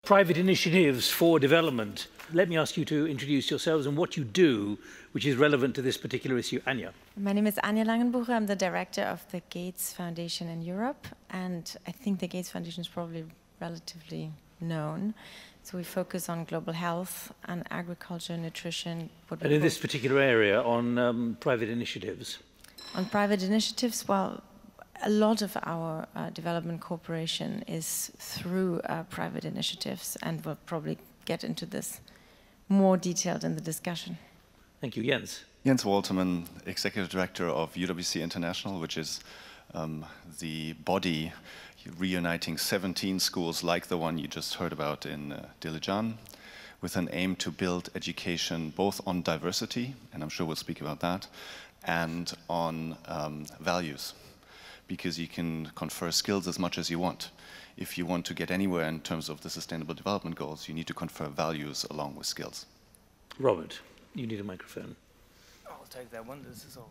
Private initiatives for development. Let me ask you to introduce yourselves and what you do, which is relevant to this particular issue. Anja. My name is Anja Langenbucher. I'm the director of the Gates Foundation in Europe, and I think the Gates Foundation is probably relatively known. So we focus on global health, on agriculture, nutrition. And in this particular area, on private initiatives? On private initiatives, well, a lot of our development cooperation is through private initiatives, and we'll probably get into this more detailed in the discussion. Thank you. Jens. Jens Waltermann, Executive Director of UWC International, which is the body reuniting 17 schools like the one you just heard about in Gurdjian, with an aim to build education both on diversity, and I'm sure we'll speak about that, and on values. Because you can confer skills as much as you want. If you want to get anywhere in terms of the Sustainable Development Goals, you need to confer values along with skills. Robert, you need a microphone. I'll take that one. This is all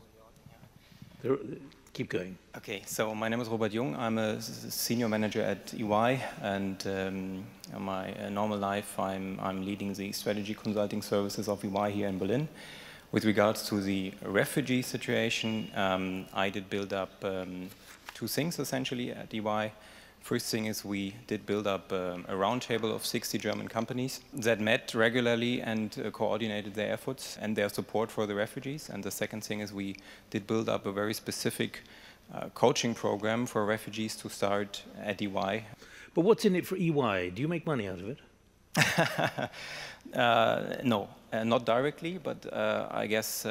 yours. Keep going. Okay, so my name is Robert Jung. I'm a senior manager at EY, and in my normal life, I'm leading the strategy consulting services of EY here in Berlin. With regards to the refugee situation, I did build up two things essentially at EY. First thing is we did build up a roundtable of 60 German companies that met regularly and coordinated their efforts and their support for the refugees. And the second thing is we did build up a very specific coaching program for refugees to start at EY. But what's in it for EY? Do you make money out of it? No, not directly, but I guess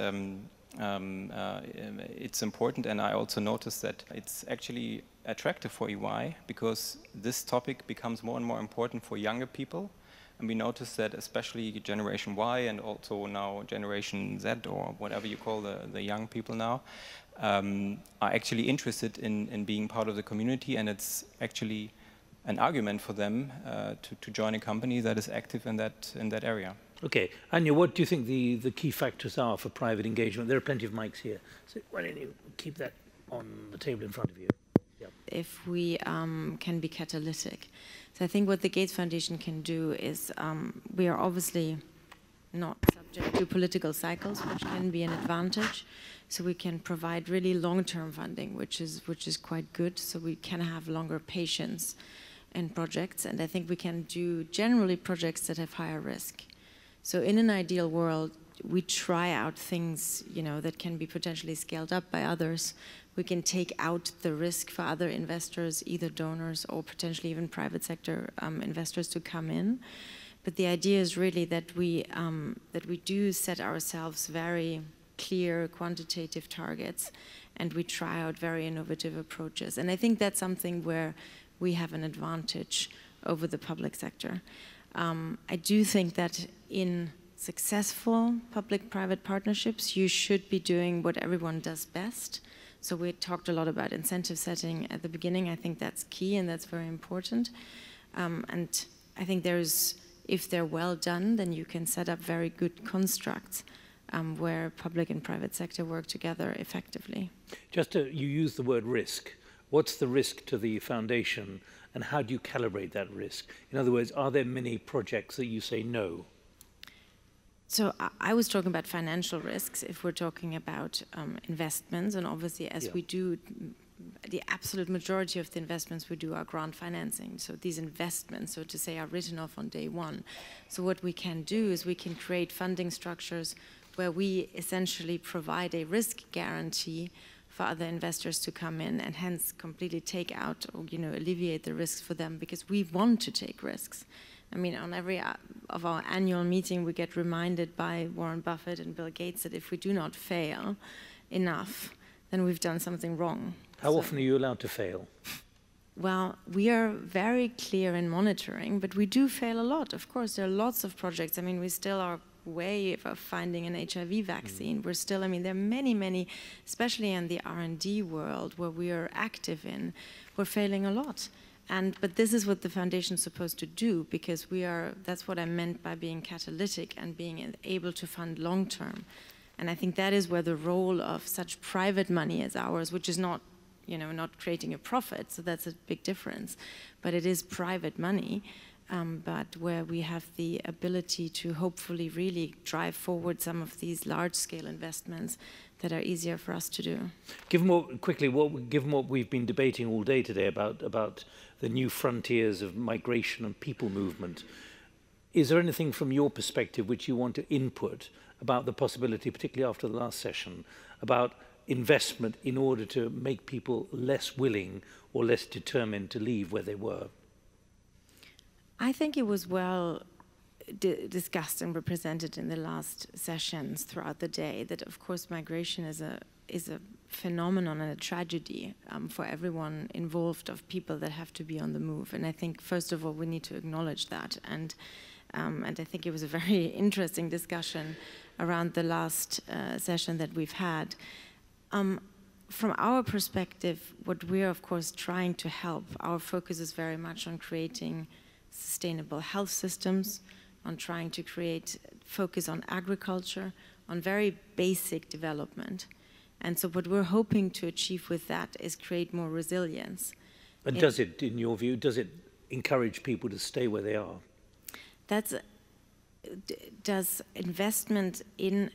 it's important, and I also noticed that it's actually attractive for EY because this topic becomes more and more important for younger people, and we notice that especially Generation Y and also now Generation Z, or whatever you call the young people now, are actually interested in being part of the community, and it's actually an argument for them to join a company that is active in that area. Okay, Anja, what do you think the key factors are for private engagement? There are plenty of mics here, so why don't you keep that on the table in front of you? Yep. If we can be catalytic. So I think what the Gates Foundation can do is we are obviously not subject to political cycles, which can be an advantage. So we can provide really long-term funding, which is quite good. So we can have longer patience in projects, and I think we can do generally projects that have higher risk. So in an ideal world, we try out things, that can be potentially scaled up by others. We can take out the risk for other investors, either donors or potentially even private sector investors to come in. But the idea is really that we do set ourselves very clear quantitative targets, and we try out very innovative approaches. And I think that's something where we have an advantage over the public sector. I do think that in successful public-private partnerships, you should be doing what everyone does best. So we talked a lot about incentive setting at the beginning. I think that's key and that's very important. And I think if they're well done, then you can set up very good constructs where public and private sector work together effectively. You use the word risk. What's the risk to the foundation, and how do you calibrate that risk? In other words, are there many projects that you say no? So I was talking about financial risks if we're talking about investments, and obviously as we do, the absolute majority of the investments we do are grant financing. So these investments, so to say, are written off on day one. So what we can do is we can create funding structures where we essentially provide a risk guarantee for other investors to come in and hence completely take out or alleviate the risks for them, because we want to take risks. I mean, on every of our annual meeting, we get reminded by Warren Buffett and Bill Gates that if we do not fail enough, then we've done something wrong. How often are you allowed to fail? Well, we are very clear in monitoring, but we do fail a lot. Of course, there are lots of projects. I mean, we still are way of finding an HIV vaccine. We're still, there are many, especially in the R&D world where we are active in, we're failing a lot. But this is what the foundation's supposed to do, because that's what I meant by being catalytic and being able to fund long-term. And I think that is where the role of such private money as ours, which is not, not creating a profit, so that's a big difference, but it is private money, but where we have the ability to hopefully really drive forward some of these large-scale investments that are easier for us to do. Given what we've been debating all day today about the new frontiers of migration and people movement, is there anything from your perspective which you want to input about the possibility, particularly after the last session, about investment in order to make people less willing or less determined to leave where they were? I think it was well discussed and represented in the last sessions throughout the day that, of course, migration is a phenomenon and a tragedy for everyone involved, of people that have to be on the move. And I think, first of all, we need to acknowledge that. And I think it was a very interesting discussion around the last session that we've had. From our perspective, what we're, of course, trying to help, our focus is very much on creating sustainable health systems, on trying to focus on agriculture, on very basic development. And so what we're hoping to achieve with that is create more resilience. And does it, in your view, does it encourage people to stay where they are? Does investment in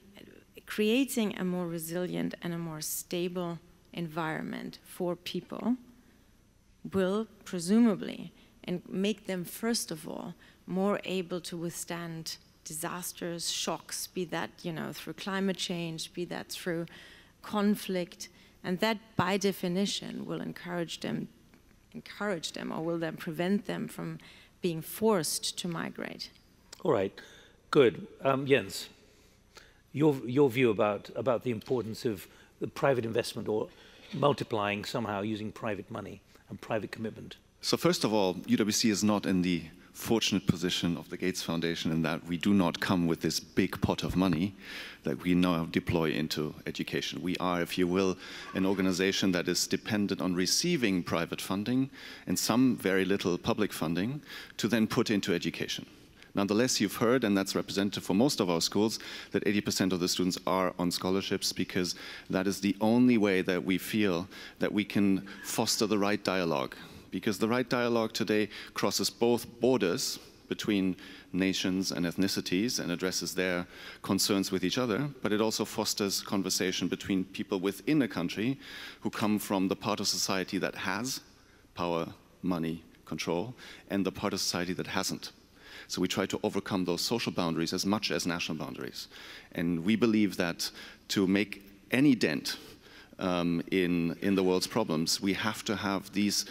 creating a more resilient and a more stable environment for people will presumably and make them, first of all, more able to withstand disasters, shocks, be that through climate change, be that through conflict, and that by definition will encourage them, or will then prevent them from being forced to migrate. All right, good. Jens, your view about the importance of the private investment or multiplying somehow using private money and private commitment. So first of all, UWC is not in the fortunate position of the Gates Foundation in that we do not come with this big pot of money that we now deploy into education. We are, if you will, an organization that is dependent on receiving private funding and some very little public funding to then put into education. Nonetheless, you've heard, and that's representative for most of our schools, that 80% of the students are on scholarships because that is the only way that we feel that we can foster the right dialogue. Because the right dialogue today crosses both borders between nations and ethnicities and addresses their concerns with each other, but it also fosters conversation between people within a country who come from the part of society that has power, money, control, and the part of society that hasn't. So we try to overcome those social boundaries as much as national boundaries. And we believe that to make any dent in the world's problems, we have to have these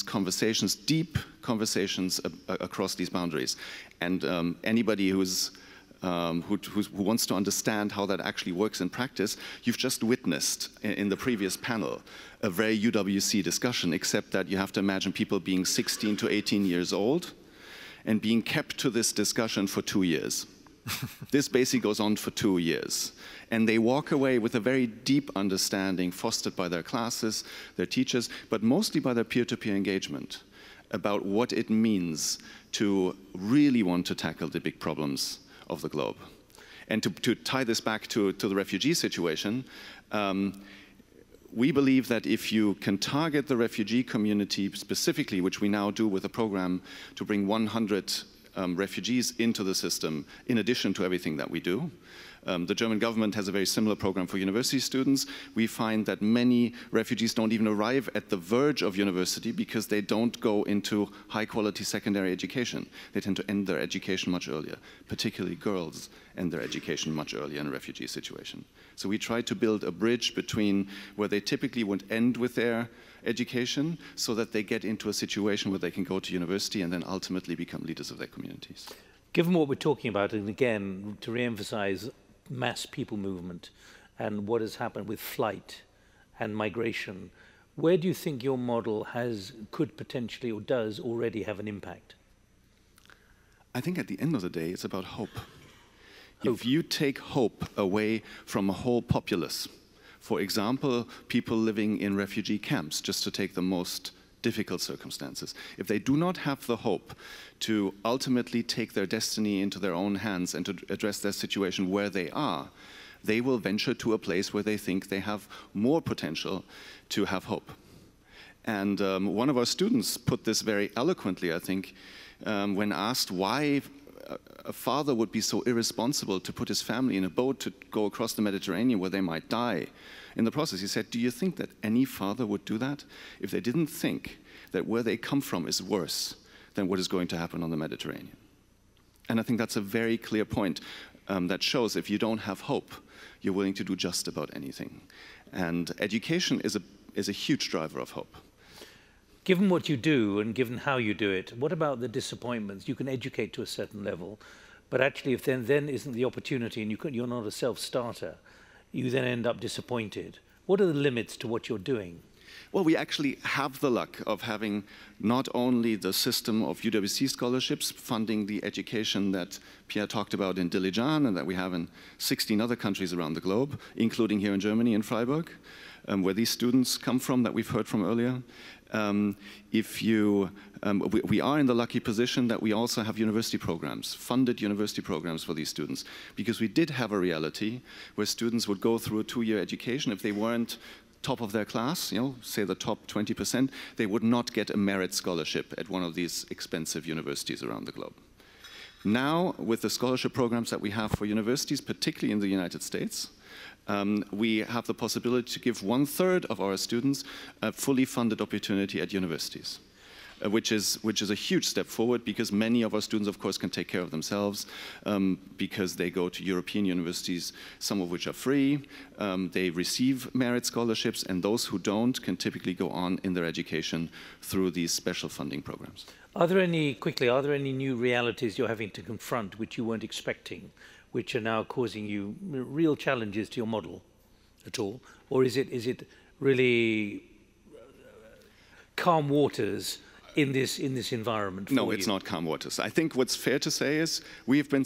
conversations, deep conversations across these boundaries. And anybody who wants to understand how that actually works in practice, you've just witnessed in the previous panel a very UWC discussion, except that you have to imagine people being 16 to 18 years old and being kept to this discussion for 2 years. This basically goes on for 2 years. And they walk away with a very deep understanding fostered by their classes, their teachers, but mostly by their peer-to-peer engagement about what it means to really want to tackle the big problems of the globe. And to tie this back to the refugee situation, we believe that if you can target the refugee community specifically, which we now do with a program to bring 100 refugees into the system, in addition to everything that we do. The German government has a very similar program for university students. We find that many refugees don't even arrive at the verge of university because they don't go into high-quality secondary education. They tend to end their education much earlier. Particularly girls end their education much earlier in a refugee situation. So we try to build a bridge between where they typically would end with their education so that they get into a situation where they can go to university and then ultimately become leaders of their communities. Given what we're talking about, and again, to re-emphasize mass people movement and what has happened with flight and migration, where do you think your model could potentially or does already have an impact? I think at the end of the day, it's about hope. If you take hope away from a whole populace, for example, people living in refugee camps, just to take the most difficult circumstances, if they do not have the hope to ultimately take their destiny into their own hands and to address their situation where they are, they will venture to a place where they think they have more potential to have hope. And one of our students put this very eloquently, I think, when asked why a father would be so irresponsible to put his family in a boat to go across the Mediterranean where they might die. In the process, he said, do you think that any father would do that if they didn't think that where they come from is worse than what is going to happen on the Mediterranean? And I think that's a very clear point that shows if you don't have hope, you're willing to do just about anything. And education is a huge driver of hope. Given what you do and given how you do it, what about the disappointments? You can educate to a certain level, but actually if then isn't the opportunity and you're not a self-starter, you then end up disappointed. What are the limits to what you're doing? Well, we actually have the luck of having not only the system of UWC scholarships funding the education that Pierre talked about in Dilijan and that we have in 16 other countries around the globe, including here in Germany, in Freiburg, where these students come from that we've heard from earlier. We are in the lucky position that we also have university programs, funded university programs for these students, because we did have a reality where students would go through a 2-year education. If they weren't top of their class, say the top 20%, they would not get a merit scholarship at one of these expensive universities around the globe. Now, with the scholarship programs that we have for universities, particularly in the United States, we have the possibility to give 1/3 of our students a fully funded opportunity at universities, which is a huge step forward because many of our students, of course, can take care of themselves because they go to European universities, some of which are free. They receive merit scholarships, and those who don't can typically go on in their education through these special funding programs. Are there any new realities you're having to confront which you weren't expecting, which are now causing you real challenges to your model at all? Or is it really calm waters in this environment for you? No, it's not calm waters. I think what's fair to say is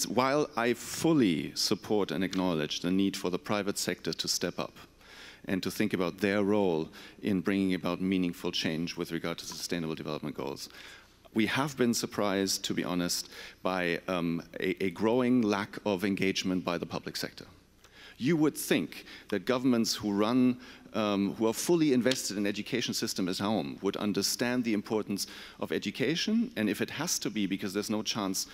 while I fully support and acknowledge the need for the private sector to step up and to think about their role in bringing about meaningful change with regard to sustainable development goals, we have been surprised, to be honest, by a growing lack of engagement by the public sector. You would think that governments who are fully invested in education system as home would understand the importance of education, and if it has to be because there's no chance,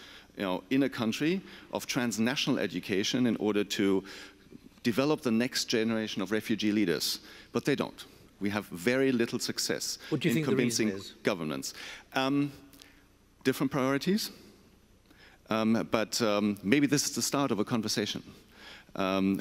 in a country of transnational education in order to develop the next generation of refugee leaders, but they don't. We have very little success in convincing governments. Different priorities, but maybe this is the start of a conversation.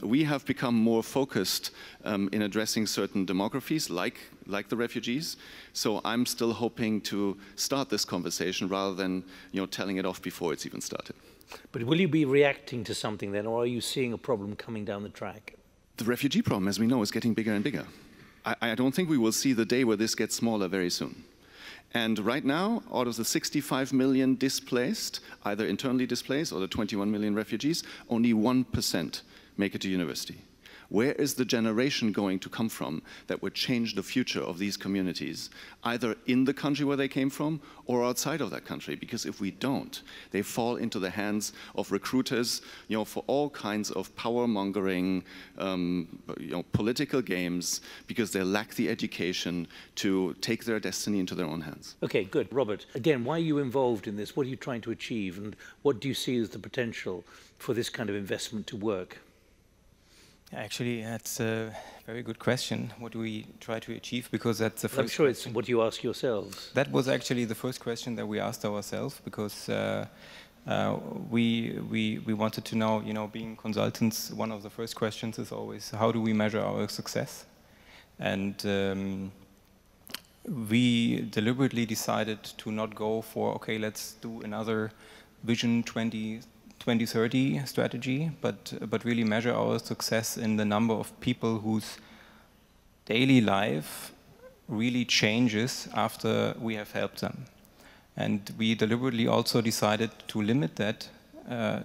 We have become more focused in addressing certain demographies, like the refugees. So I'm still hoping to start this conversation rather than telling it off before it's even started. But will you be reacting to something then, or are you seeing a problem coming down the track? The refugee problem, as we know, is getting bigger and bigger. I don't think we will see the day where this gets smaller very soon. And right now, out of the 65 million displaced, either internally displaced or the 21 million refugees, only 1% make it to university. Where is the generation going to come from that would change the future of these communities, either in the country where they came from or outside of that country? Because if we don't, they fall into the hands of recruiters, for all kinds of power-mongering, political games, because they lack the education to take their destiny into their own hands. Okay, good. Robert, again, why are you involved in this? What are you trying to achieve, and what do you see as the potential for this kind of investment to work? Actually, that's a very good question. What do we try to achieve? Because that's the first I'm sure question. It's what you ask yourselves. That was actually the first question that we asked ourselves, because we wanted to know, being consultants, one of the first questions is always, how do we measure our success? And we deliberately decided to not go for, okay, let's do another Vision 2030 strategy, but really measure our success in the number of people whose daily life really changes after we have helped them. And we deliberately also decided to limit that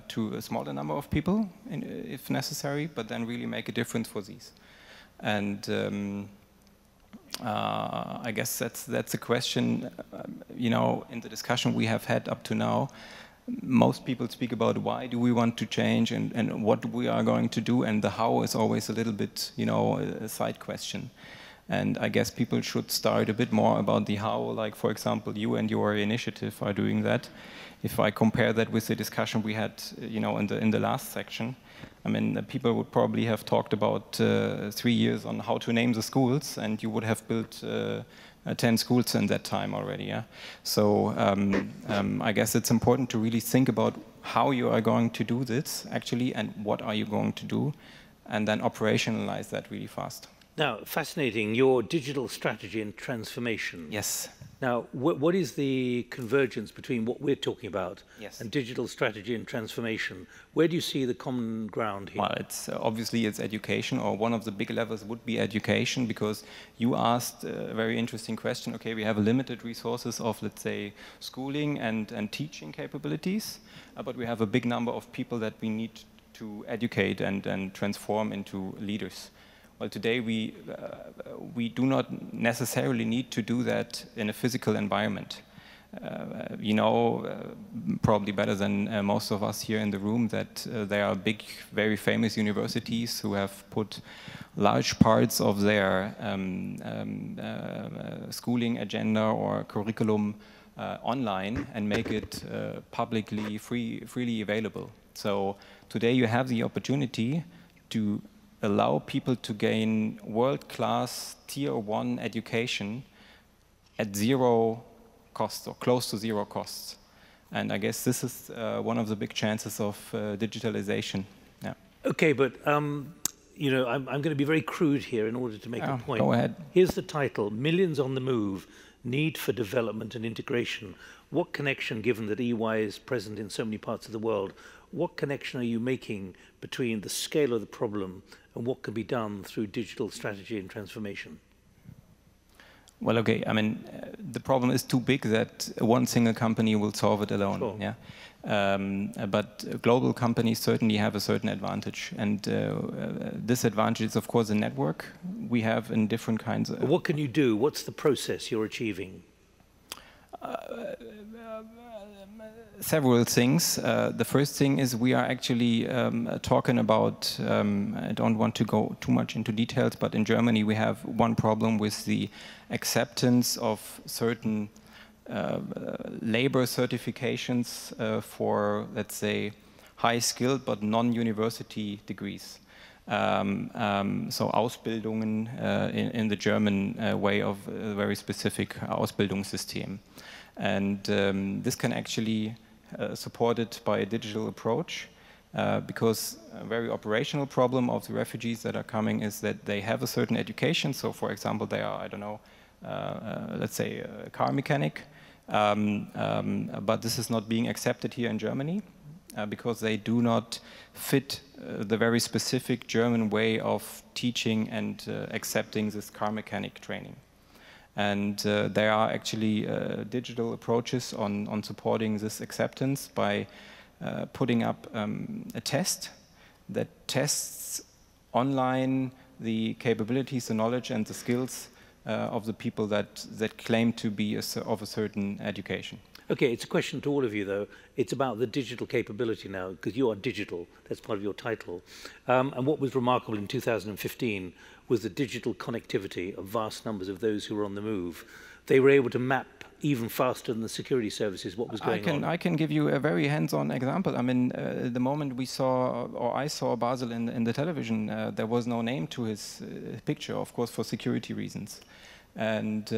to a smaller number of people, if necessary, but then really make a difference for these. And I guess that's a question, in the discussion we have had up to now. Most people speak about why do we want to change and what we are going to do, and the how is always a little bit, a side question. And I guess people should start a bit more about the how, like, for example, you and your initiative are doing that. If I compare that with the discussion we had, you know, in the last section, I mean, people would probably have talked about 3 years on how to name the schools, and you would have built 10 schools in that time already. Yeah. So I guess it's important to really think about how you are going to do this actually, and what are you going to do, and then operationalize that really fast. Now, fascinating, your digital strategy and transformation. Yes. Now, what is the convergence between what we're talking about Yes. and digital strategy and transformation? Where do you see the common ground here? Well, it's obviously it's education, or one of the big levels would be education, because you asked a very interesting question. Okay, we have limited resources of, let's say, schooling and teaching capabilities, but we have a big number of people that we need to educate and transform into leaders. Well, today we do not necessarily need to do that in a physical environment. You know, probably better than most of us here in the room, that there are big, very famous universities who have put large parts of their schooling agenda or curriculum online and make it publicly freely available. So today you have the opportunity to allow people to gain world-class Tier 1 education at zero cost, or close to zero costs. And I guess this is one of the big chances of digitalization. Yeah. Okay, but you know, I'm going to be very crude here in order to make a point. Go ahead. Here's the title: Millions on the Move, Need for Development and Integration. What connection, given that EY is present in so many parts of the world, what connection are you making between the scale of the problem and what can be done through digital strategy and transformation? Well, okay, I mean, the problem is too big that one single company will solve it alone. Sure. Yeah. But global companies certainly have a certain advantage, and this advantage is, of course, a network we have in different kinds of... What can you do? What's the process you're achieving? Several things. The first thing is we are actually talking about, I don't want to go too much into details, but in Germany we have one problem with the acceptance of certain labor certifications for, let's say, high-skilled but non-university degrees. So Ausbildungen in the German way of a very specific Ausbildungssystem. And this can actually supported by a digital approach, because a very operational problem of the refugees that are coming is that they have a certain education. So, for example, they are, I don't know, let's say a car mechanic, but this is not being accepted here in Germany because they do not fit the very specific German way of teaching and accepting this car mechanic training. And there are actually digital approaches on supporting this acceptance by putting up a test that tests online the capabilities, the knowledge and the skills of the people that claim to be of a certain education. Okay, it's a question to all of you, though. It's about the digital capability now, because you are digital. That's part of your title. And what was remarkable in 2015 was the digital connectivity of vast numbers of those who were on the move. They were able to map even faster than the security services what was going on. I can give you a very hands-on example. I mean, the moment we saw, or I saw Basel in the television, there was no name to his picture, of course, for security reasons. And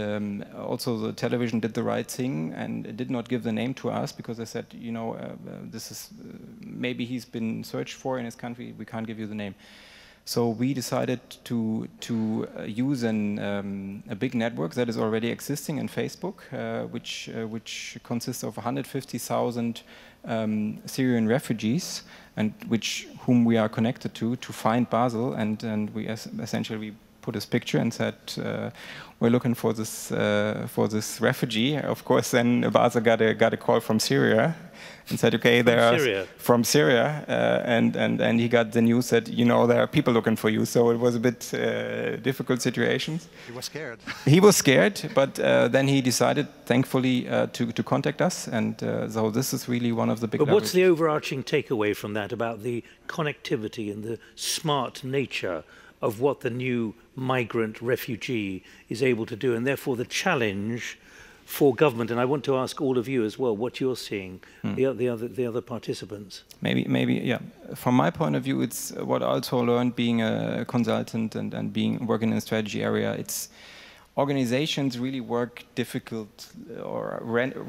also the television did the right thing and did not give the name to us, because they said, you know, this is maybe he's been searched for in his country, we can't give you the name. So we decided to use a big network that is already existing in Facebook, which consists of 150,000 Syrian refugees, and whom we are connected to find Basel, and we essentially put his picture and said, we're looking for this refugee. Of course, then Basel got a call from Syria and said, okay, from Syria, and he got the news that, you know, there are people looking for you. So it was a bit difficult situation. He was scared. He was scared, but then he decided, thankfully, to contact us, and so this is really one of the big. But what's the overarching takeaway from that about the connectivity and the smart nature of what the new migrant refugee is able to do, and therefore the challenge for government. And I want to ask all of you as well what you're seeing, the other participants. Maybe, yeah. From my point of view, it's what I also learned being a consultant and working in the strategy area. It's organizations really work difficult or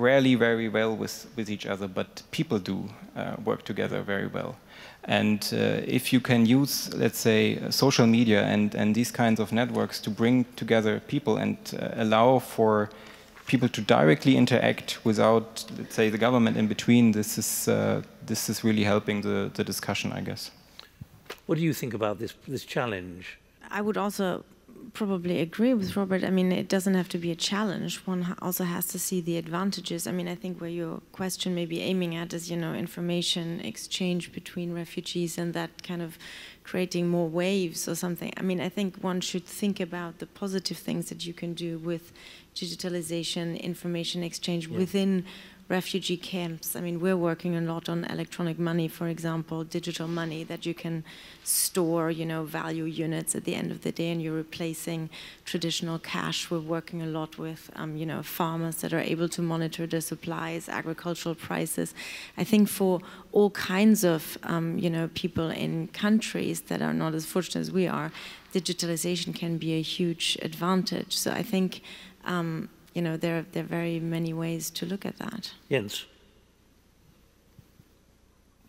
rarely very well with each other, but people do work together very well. And if you can use, let's say, social media and these kinds of networks to bring together people and allow for people to directly interact without, let's say, the government in between, this is really helping the discussion, I guess. What do you think about this challenge? I would also probably agree with Robert. I mean, it doesn't have to be a challenge. One also has to see the advantages. I mean, I think where your question may be aiming at is, you know, information exchange between refugees and that kind of creating more waves or something. I mean, I think one should think about the positive things that you can do with digitalization, information exchange within refugee camps. I mean, we're working a lot on electronic money, for example, digital money that you can store, you know, value units at the end of the day, and you're replacing traditional cash. We're working a lot with, you know, farmers that are able to monitor their supplies, agricultural prices. I think for all kinds of, you know, people in countries that are not as fortunate as we are, digitalization can be a huge advantage. So I think, you know, there are very many ways to look at that. Jens?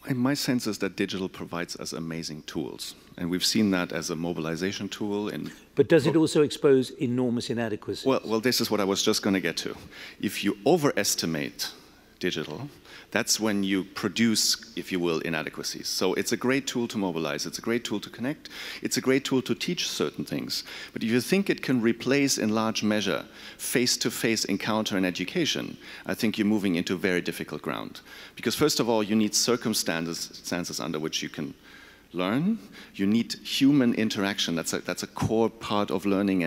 My sense is that digital provides us amazing tools, and we've seen that as a mobilization tool. But does it also expose enormous inadequacies? Well, this is what I was just going to get to. If you overestimate digital, that's when you produce, if you will, inadequacies. So it's a great tool to mobilize, it's a great tool to connect, it's a great tool to teach certain things. But if you think it can replace in large measure face-to-face encounter and education, I think you're moving into very difficult ground. Because first of all, you need circumstances under which you can learn. You need human interaction. That's a core part of learning,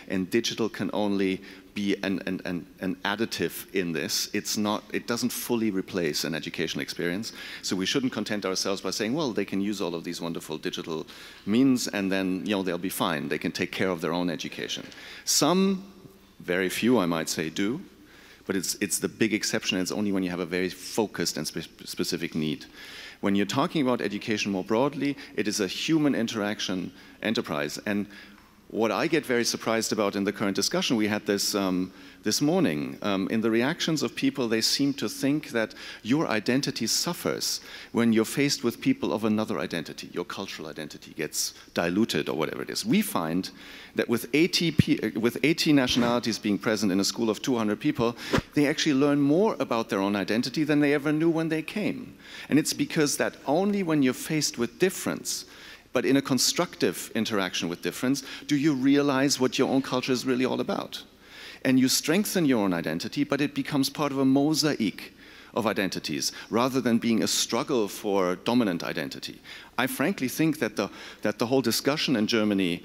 and digital can only be an additive in this. It doesn't fully replace an educational experience. So we shouldn't content ourselves by saying, well, they can use all of these wonderful digital means and then, you know, they'll be fine. They can take care of their own education. Some, very few, I might say, do, but it's the big exception. It's only when you have a very focused and specific need. When you're talking about education more broadly, it is a human interaction enterprise. And what I get very surprised about in the current discussion, we had this this morning, in the reactions of people, they seem to think that your identity suffers when you're faced with people of another identity. Your cultural identity gets diluted or whatever it is. We find that with 80 nationalities being present in a school of 200 people, they actually learn more about their own identity than they ever knew when they came. And it's because that only when you're faced with difference, but in a constructive interaction with difference, do you realize what your own culture is really all about. And you strengthen your own identity, but it becomes part of a mosaic of identities, rather than being a struggle for dominant identity. I frankly think that the whole discussion in Germany,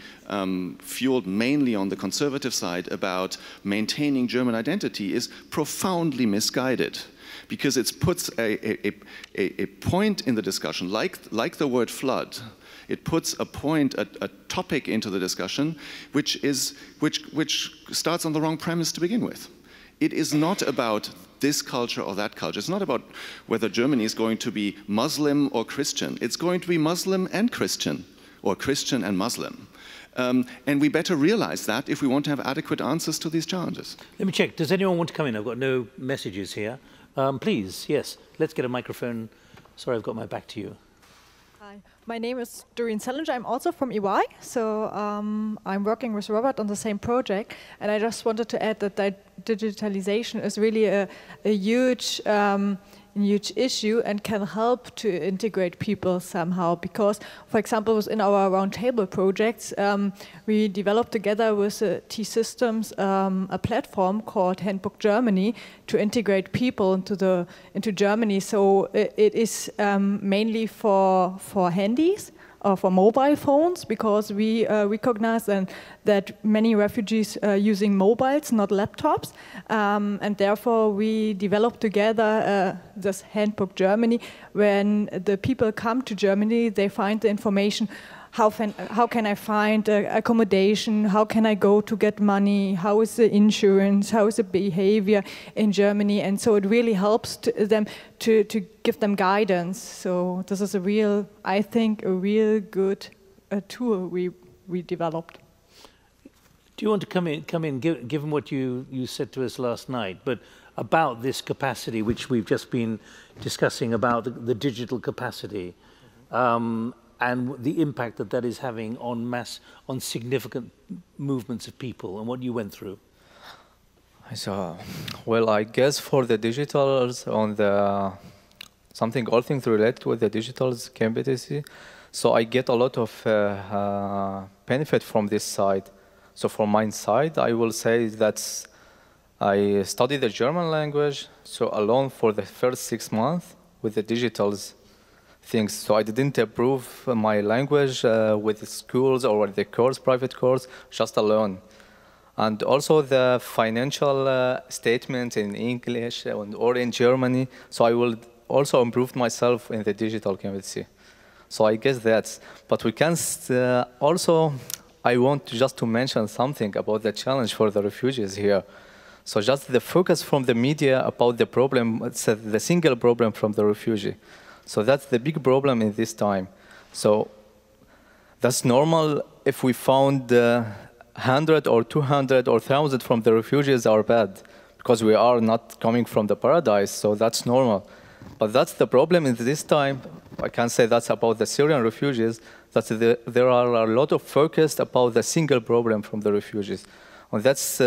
fueled mainly on the conservative side about maintaining German identity, is profoundly misguided. Because it puts a point in the discussion, like the word flood. It puts a point, a topic into the discussion, which starts on the wrong premise to begin with. It is not about this culture or that culture. It's not about whether Germany is going to be Muslim or Christian. It's going to be Muslim and Christian, or Christian and Muslim. And we better realize that if we want to have adequate answers to these challenges. Let me check. Does anyone want to come in? I've got no messages here. Please, yes. Let's get a microphone. Sorry, I've got my back to you. Hi, my name is Doreen Salinger. I'm also from EY, so I'm working with Robert on the same project, and I just wanted to add that digitalization is really a huge issue and can help to integrate people somehow, because, for example, within our roundtable projects, we developed together with T-Systems a platform called Handbook Germany to integrate people into Germany. So it is mainly for handies, or for mobile phones, because we recognize that many refugees are using mobiles, not laptops, and therefore we developed together this Handbook Germany. When the people come to Germany, they find the information how can I find accommodation? How can I go to get money? How is the insurance? How is the behavior in Germany? And so it really helps them to give them guidance. So this is I think, a real good tool we developed. Do you want to come in, given what you said to us last night, but about this capacity which we've just been discussing about the digital capacity, and the impact that is having on significant movements of people, and what you went through? So, well, I guess for the digitals on all things related with the digitals competency, so I get a lot of benefit from this side. So from my side, I will say that I studied the German language, so alone for the first 6 months with the digitals things. So I didn't improve my language with the schools or the course, private course, just alone. And also the financial statements in English or in Germany. So I will also improve myself in the digital competency. So I guess that's, but we can also, I want just to mention something about the challenge for the refugees here. So just the focus from the media about the problem, it's the single problem from the refugee. So that's the big problem in this time. So that's normal if we found 100 or 200 or 1,000 from the refugees are bad, because we are not coming from the paradise, so that's normal. But that's the problem in this time. I can say that's about the Syrian refugees, that there are a lot of focus about the single problem from the refugees. And that's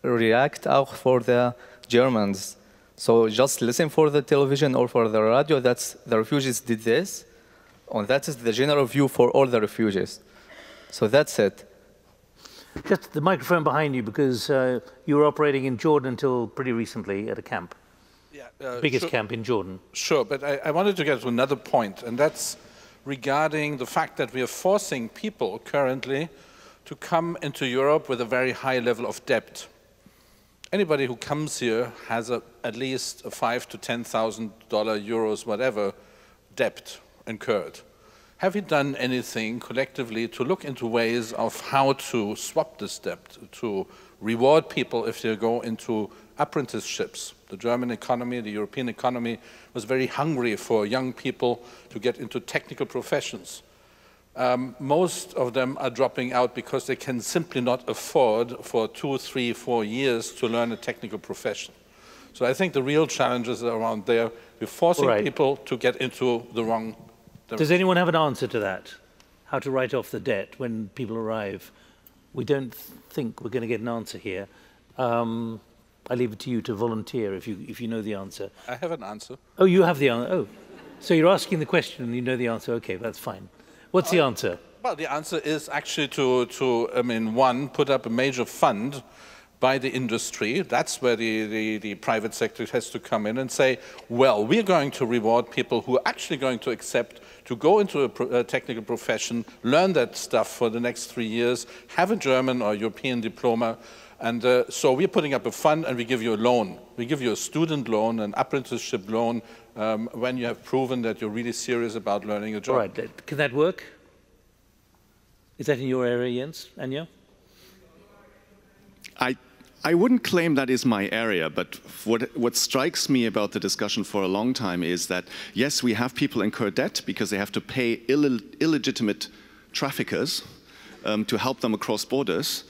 react auch for the Germans. So just listen for the television or for the radio, that's the refugees did this, and that is the general view for all the refugees. So that's it. Just the microphone behind you, because you were operating in Jordan until pretty recently at a camp. Yeah, biggest camp in Jordan. Sure, but I wanted to get to another point, and that's regarding the fact that we are forcing people currently to come into Europe with a very high level of debt. Anybody who comes here has at least a $5,000 to $10,000, euros, whatever, debt incurred. Have you done anything collectively to look into ways of how to swap this debt, to reward people if they go into apprenticeships? The German economy, the European economy was very hungry for young people to get into technical professions. Most of them are dropping out because they can simply not afford for 2, 3, 4 years to learn a technical profession. So I think the real challenges are around there. We're forcing people to get into the wrong direction. Does anyone have an answer to that? How to write off the debt when people arrive? We don't think we're going to get an answer here. I leave it to you to volunteer if you know the answer. I have an answer. Oh, you have the answer. Oh, so you're asking the question and you know the answer. Okay, that's fine. What's the answer? Well, the answer is actually one, put up a major fund by the industry. That's where the private sector has to come in and say, well, we're going to reward people who are actually going to accept to go into a technical profession, learn that stuff for the next 3 years, have a German or European diploma. And so we're putting up a fund and we give you a loan. We give you a student loan, an apprenticeship loan, when you have proven that you're really serious about learning a job. All right, can that work? Is that in your area, Jens, Anja? I wouldn't claim that is my area, but what strikes me about the discussion for a long time is that, yes, we have people incur debt because they have to pay illegitimate traffickers to help them across borders,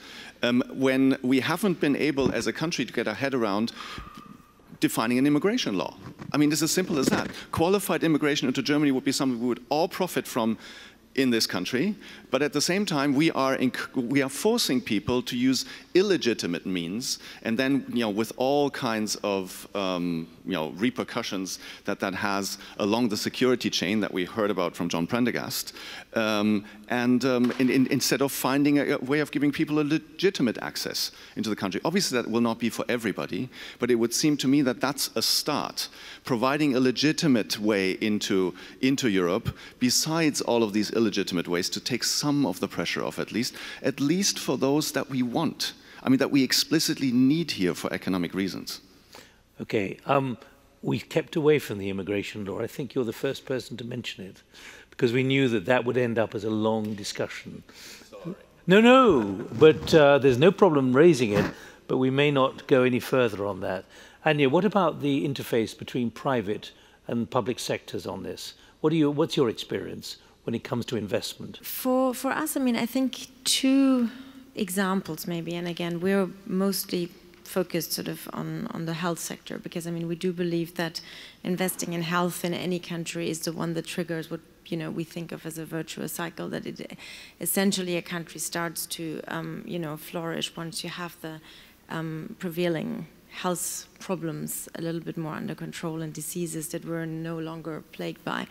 when we haven't been able as a country to get our head around defining an immigration law. I mean, it's as simple as that. Qualified immigration into Germany would be something we would all profit from in this country, but at the same time we are forcing people to use illegitimate means, and then with all kinds of repercussions that has along the security chain that we heard about from John Prendergast, instead of finding a way of giving people a legitimate access into the country. Obviously that will not be for everybody, but it would seem to me that that's a start, providing a legitimate way into Europe, besides all of these illegitimate ways, to take some of the pressure off, at least for those that we want. I mean, that we explicitly need here for economic reasons. Okay, we kept away from the immigration law. I think you're the first person to mention it. because we knew that that would end up as a long discussion. Sorry. No, but there's no problem raising it, but we may not go any further on that. Anja, what about the interface between private and public sectors on this? What's your experience when it comes to investment? For us, I mean, I think two examples maybe, and again, we're mostly focused sort of on the health sector, because I mean, we do believe that investing in health in any country is the one that triggers what we think of as a virtuous cycle, that it essentially a country starts to flourish once you have the prevailing health problems a little bit more under control and diseases that we're no longer plagued by.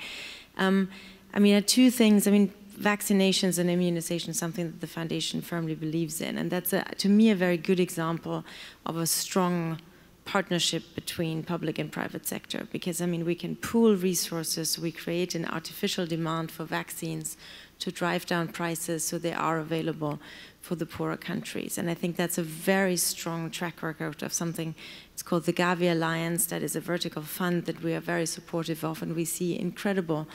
I mean, two things. I mean, vaccinations and immunization is something that the foundation firmly believes in, and that's, to me, a very good example of a strong partnership between public and private sector, because, I mean, we can pool resources, we create an artificial demand for vaccines to drive down prices so they are available for the poorer countries. And I think that's a very strong track record of something, it's called the Gavi Alliance, that is a vertical fund that we are very supportive of, and we see incredible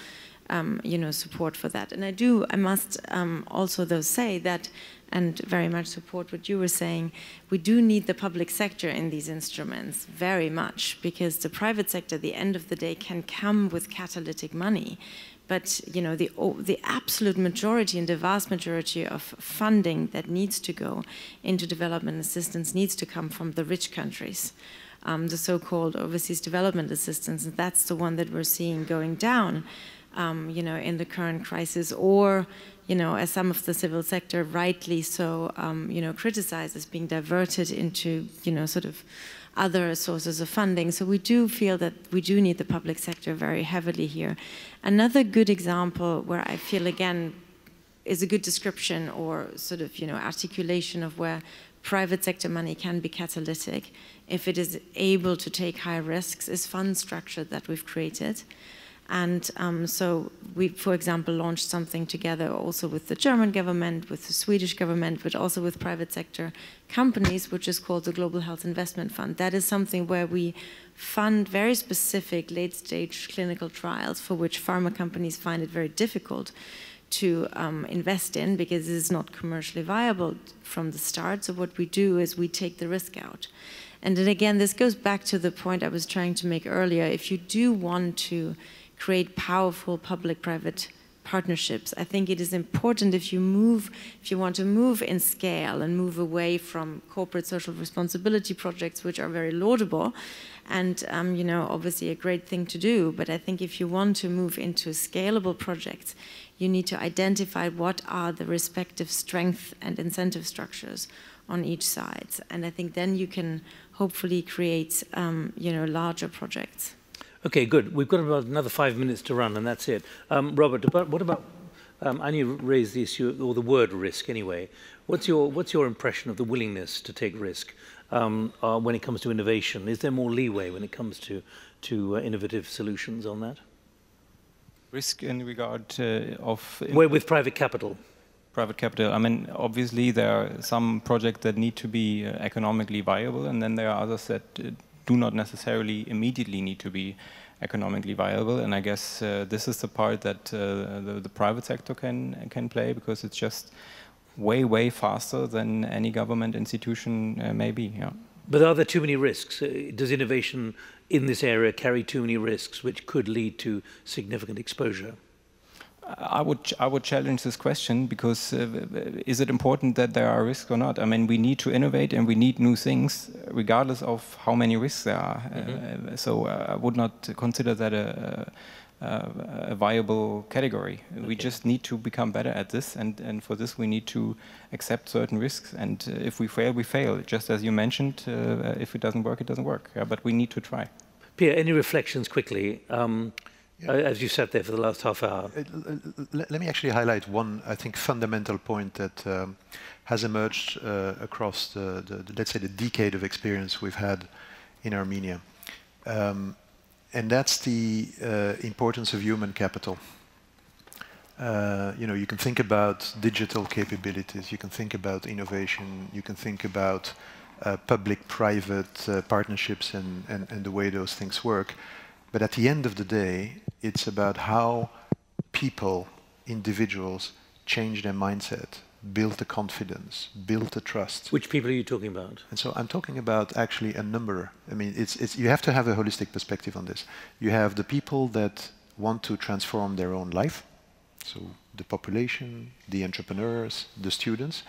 support for that. And I must also though say that, and very much support what you were saying, we do need the public sector in these instruments very much, because the private sector at the end of the day can come with catalytic money. But the absolute majority and the vast majority of funding that needs to go into development assistance needs to come from the rich countries, the so-called overseas development assistance, and that's the one that we're seeing going down, in the current crisis, or as some of the civil sector rightly so, criticizes, being diverted into, sort of other sources of funding. So we do feel that we do need the public sector very heavily here. Another good example where I feel, again, is a good description or sort of, articulation of where private sector money can be catalytic if it is able to take high risks is fund structure that we've created. And so we, for example, launched something together also with the German government, with the Swedish government, but also with private sector companies, which is called the Global Health Investment Fund. That is something where we fund very specific late-stage clinical trials for which pharma companies find it very difficult to invest in because it is not commercially viable from the start. So what we do is we take the risk out. And then again, this goes back to the point I was trying to make earlier. If you do want to create powerful public-private partnerships, I think it is important if you want to move in scale and move away from corporate social responsibility projects, which are very laudable and obviously a great thing to do. But I think if you want to move into scalable projects, you need to identify what are the respective strength and incentive structures on each side. And I think then you can hopefully create larger projects. Okay, good. We've got about another 5 minutes to run, and that's it. Robert, what about, Anja raised the issue, or the word risk anyway. What's your impression of the willingness to take risk when it comes to innovation? Is there more leeway when it comes to innovative solutions on that? Risk in regard of... With private capital. Private capital. I mean, obviously there are some projects that need to be economically viable, and then there are others that do not necessarily immediately need to be economically viable. And I guess this is the part that the private sector can play, because it's just way faster than any government institution may be. Yeah. But are there too many risks? Does innovation in this area carry too many risks, which could lead to significant exposure? I would challenge this question, because is it important that there are risks or not? I mean, we need to innovate and we need new things, regardless of how many risks there are. Mm-hmm. So I would not consider that a viable category. Okay. We just need to become better at this, and for this we need to accept certain risks. And if we fail, we fail. Just as you mentioned, if it doesn't work, it doesn't work. Yeah, but we need to try. Pierre, any reflections quickly? As you sat there for the last half hour. Let me actually highlight one, I think, fundamental point that has emerged across let's say, the decade of experience we've had in Armenia. And that's the importance of human capital. You can think about digital capabilities, you can think about innovation, you can think about public-private partnerships and the way those things work. But at the end of the day, it's about how people, individuals, change their mindset, build the confidence, build the trust. Which people are you talking about? And so I'm talking about actually a number. I mean, you have to have a holistic perspective on this. You have the people that want to transform their own life, so the population, the entrepreneurs, the students.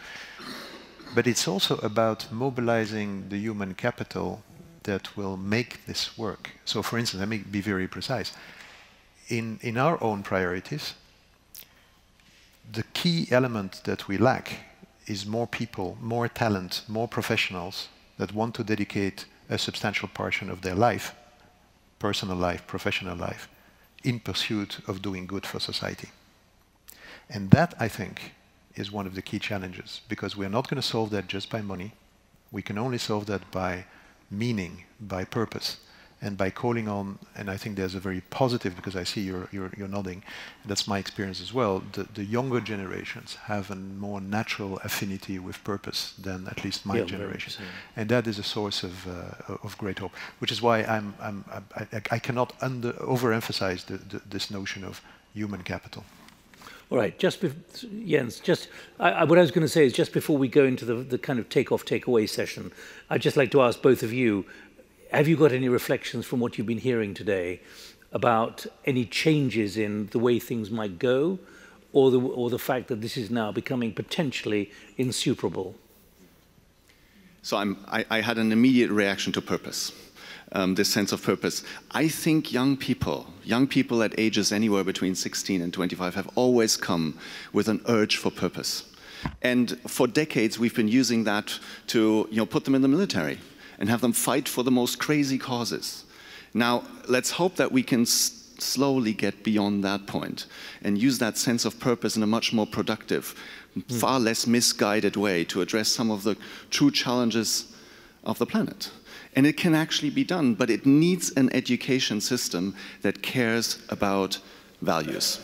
But it's also about mobilizing the human capital that will make this work. So for instance, let me be very precise. In our own priorities, the key element that we lack is more people, more talent, more professionals that want to dedicate a substantial portion of their life, personal life, professional life, in pursuit of doing good for society. And that, I think, is one of the key challenges, because we're not going to solve that just by money. We can only solve that by meaning, by purpose, and by calling on, and I think there's a very positive, because I see you're nodding, that's my experience as well, the younger generations have a more natural affinity with purpose than at least my generation. And that is a source of great hope, which is why I cannot overemphasize this notion of human capital. All right, Jens, what I was going to say is just before we go into the kind of take-away session, I'd just like to ask both of you, have you got any reflections from what you've been hearing today about any changes in the way things might go, or the fact that this is now becoming potentially insuperable? So I had an immediate reaction to purpose. This sense of purpose. I think young people at ages anywhere between 16 and 25 have always come with an urge for purpose. And for decades we've been using that to put them in the military and have them fight for the most crazy causes. Now, let's hope that we can slowly get beyond that point and use that sense of purpose in a much more productive, far less misguided way to address some of the true challenges of the planet. And it can actually be done, but it needs an education system that cares about values.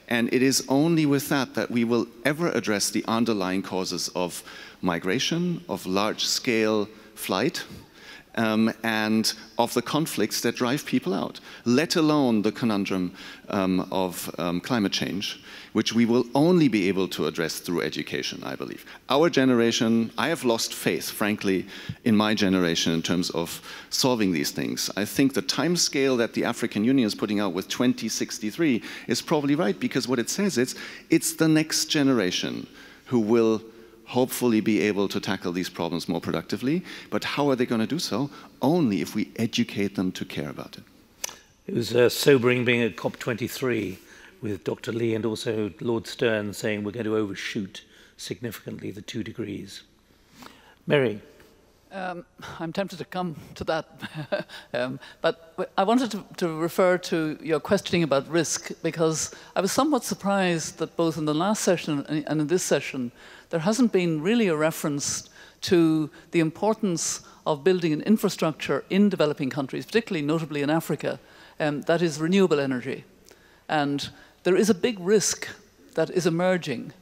And it is only with that that we will ever address the underlying causes of migration, of large-scale flight, and of the conflicts that drive people out, let alone the conundrum of climate change, which we will only be able to address through education, I believe. Our generation, I have lost faith, frankly, in my generation in terms of solving these things. I think the time scale that the African Union is putting out with 2063 is probably right, because what it says is, it's the next generation who will hopefully be able to tackle these problems more productively. But how are they going to do so? Only if we educate them to care about it. It was sobering being at COP23 with Dr. Lee and also Lord Stern saying we're going to overshoot significantly the 2 degrees. Mary? I'm tempted to come to that, but I wanted to refer to your questioning about risk, because I was somewhat surprised that both in the last session and in this session, there hasn't been really a reference to the importance of building an infrastructure in developing countries, particularly notably in Africa, that is renewable energy. And there is a big risk that is emerging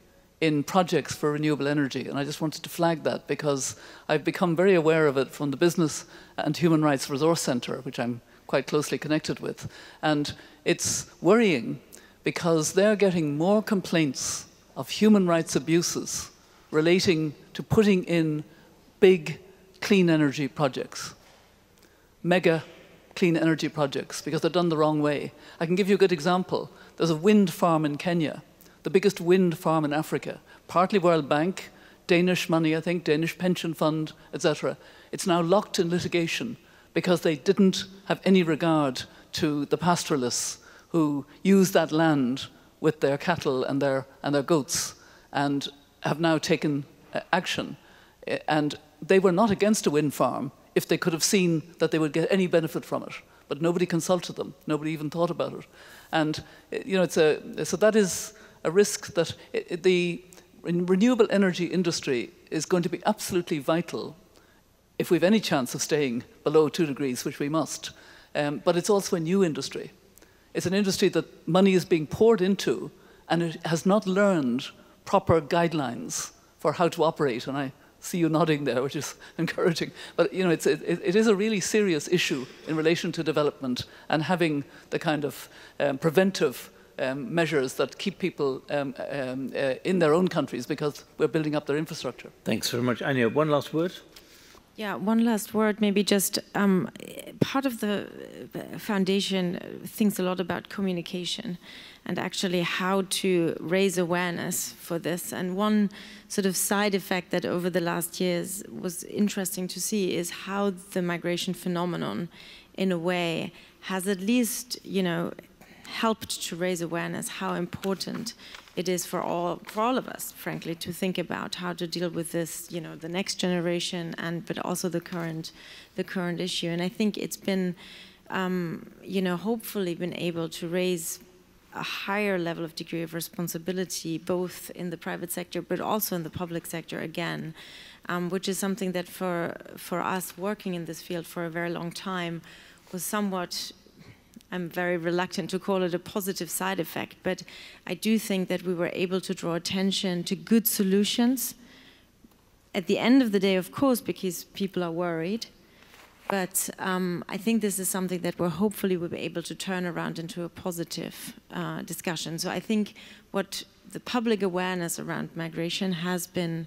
in projects for renewable energy. And I just wanted to flag that because I've become very aware of it from the Business and Human Rights Resource Centre, which I'm quite closely connected with. And it's worrying because they're getting more complaints of human rights abuses relating to putting in big clean energy projects, mega clean energy projects, because they're done the wrong way. I can give you a good example. There's a wind farm in Kenya, the biggest wind farm in Africa, partly World Bank, Danish money, I think, Danish pension fund, etc. It's now locked in litigation because they didn't have any regard to the pastoralists who use that land with their cattle and their goats, and have now taken action. And they were not against a wind farm if they could have seen that they would get any benefit from it. But nobody consulted them. Nobody even thought about it. And so that is a risk that the renewable energy industry is going to be absolutely vital if we have any chance of staying below 2 degrees, which we must. But it's also a new industry. It's an industry that money is being poured into, and it has not learned proper guidelines for how to operate. And I see you nodding there, which is encouraging. But it is a really serious issue in relation to development and having the kind of preventive measures that keep people in their own countries because we're building up their infrastructure. Thanks very much. Anja, one last word? Yeah, one last word, maybe just part of the foundation thinks a lot about communication and actually how to raise awareness for this. And one sort of side effect that over the last years was interesting to see is how the migration phenomenon, in a way, has at least, you know, helped to raise awareness how important it is for all of us, frankly, to think about how to deal with this, you know, the next generation, but also the current issue. And I think it's been, you know, hopefully been able to raise a higher level of degree of responsibility, both in the private sector, but also in the public sector again, which is something that for us working in this field for a very long time was somewhat, I'm very reluctant to call it a positive side effect, but I do think that we were able to draw attention to good solutions at the end of the day, of course, because people are worried. But I think this is something that hopefully we'll be able to turn around into a positive discussion. So I think what the public awareness around migration has been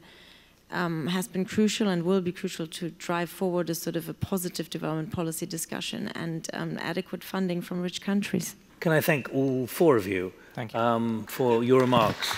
crucial and will be crucial to drive forward a sort of a positive development policy discussion and adequate funding from rich countries. Can I thank all four of you, Thank you. For your remarks?